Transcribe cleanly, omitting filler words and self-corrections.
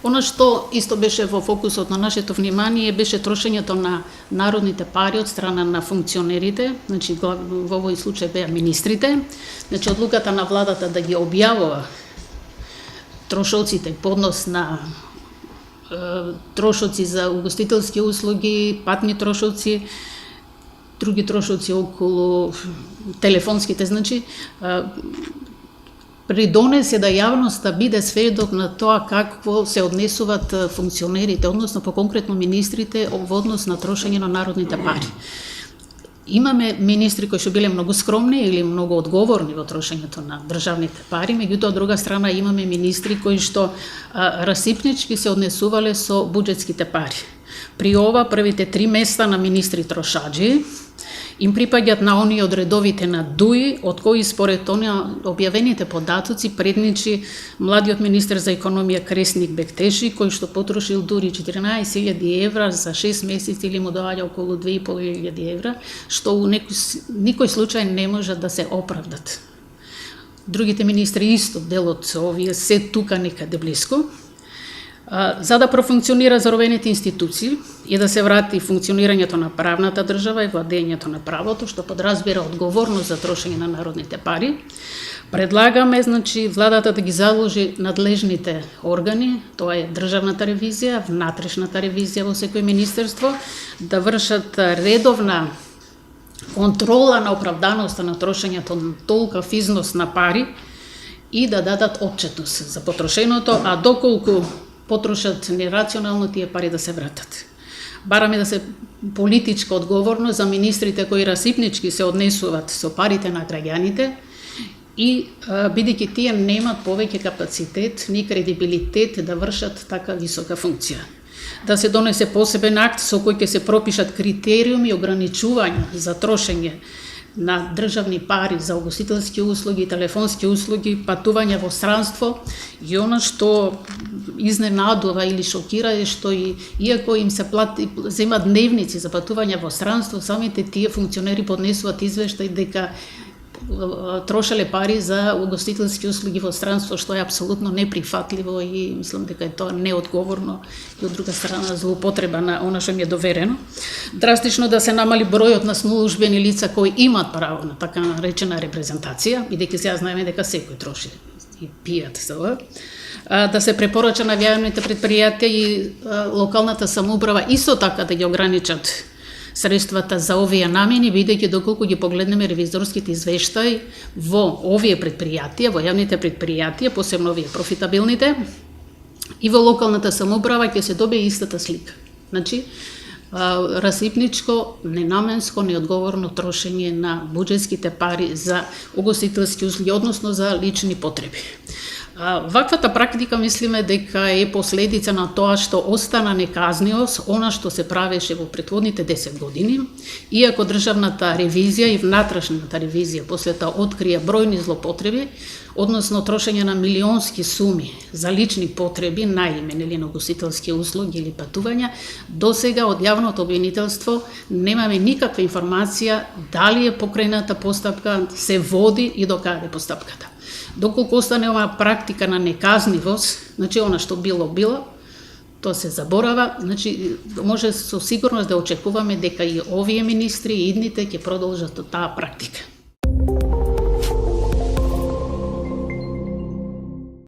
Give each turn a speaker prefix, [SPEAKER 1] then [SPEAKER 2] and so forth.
[SPEAKER 1] Она што исто беше во фокусот на нашето внимание беше трошењето на народните пари од страна на функционерите, значи во овој случај беа министрите, значи одлуката на владата да ги објавува трошоците по однос на трошоци за угостителски услуги, патни трошоци, други трошоци околу телефонските, значи придонесе да јавноста биде сведок на тоа какво се однесуваат функционерите, односно по конкретно министрите во однос на трошење на народните пари. Имаме министри кои што биле многу скромни или многу одговорни во трошењето на државните пари, меѓутоа од друга страна имаме министри кои што расипнички се однесувале со буџетските пари. При ова првите 3 места на министри трошаџи им припаѓаат на оние од редовите на ДУИ, од кои според оние објавените податоци предничи младиот министер за економија Кресник Бектеши, кој што потрошил дури 14.000 евра за 6 месеци или му доаѓа околу 2.500 евра, што у никој случај не може да се оправдат. Другите министри исто делот овие се тука некаде блиско. За да профункционира заробените институции и да се врати функционирањето на правната држава и владењето на правото, што подразбира одговорност за трошење на народните пари, предлагаме, значи, владата да ги заложи надлежните органи, тоа е државната ревизија, внатрешната ревизија во секој министерство, да вршат редовна контрола на оправданоста на трошењето на толков износ на пари и да дадат отчетност за потрошеното, а доколку потрошат нерационално тие пари да се вратат. Бараме да се политичка одговорност за министрите кои расипнички се однесуваат со парите на граѓаните и бидејќи тие немаат повеќе капацитет ни кредибилитет да вршат така висока функција. Да се донесе посебен акт со кој ќе се пропишат критериуми и ограничувања за трошење на државни пари за угостителски услуги, телефонски услуги, патување во странство и она што изненадува или шокира е што иако им се плати, земат дневници за патување во странство, самите тие функционери поднесуваат извештај дека трошеле пари за угостителски услуги во странство, што е апсолутно неприфатливо и мислам дека е тоа неодговорно и од друга страна злоупотреба на она што ми е доверено. Драстично да се намали бројот на службени лица кои имаат право на така наречена репрезентација, бидејќи сега знаеме дека секој троши и пијат за ова. Да се препорача на јавните предпријатија и локалната самоуправа исто така да ги ограничат средствата за овие намени, бидејќи доколку ги погледнеме ревизорските извештаи во овие предпријатија, во јавните предпријатија, посебно овие профитабилните, и во локалната самоуправа ќе се добие истата слика. Значи, расипничко, ненаменско, неодговорно трошење на буџетските пари за угостителски услуги, односно за лични потреби. Ваквата практика мислиме дека е последица на тоа што остана неказниост она што се правеше во претходните 10 години, иако државната ревизија и внатрешната ревизија после тоа открија бројни злопотреби, односно трошење на милионски суми за лични потреби, наиме или на угостителски услуги или патувања, досега од јавното обвинителство немаме никаква информација дали е покрената постапка, се води и до каде постапката. Доколку остане оваа практика на неказнивост, значи она што било, тоа се заборава, значи може со сигурност да очекуваме дека и овие министри и идните ќе продолжат таа практика.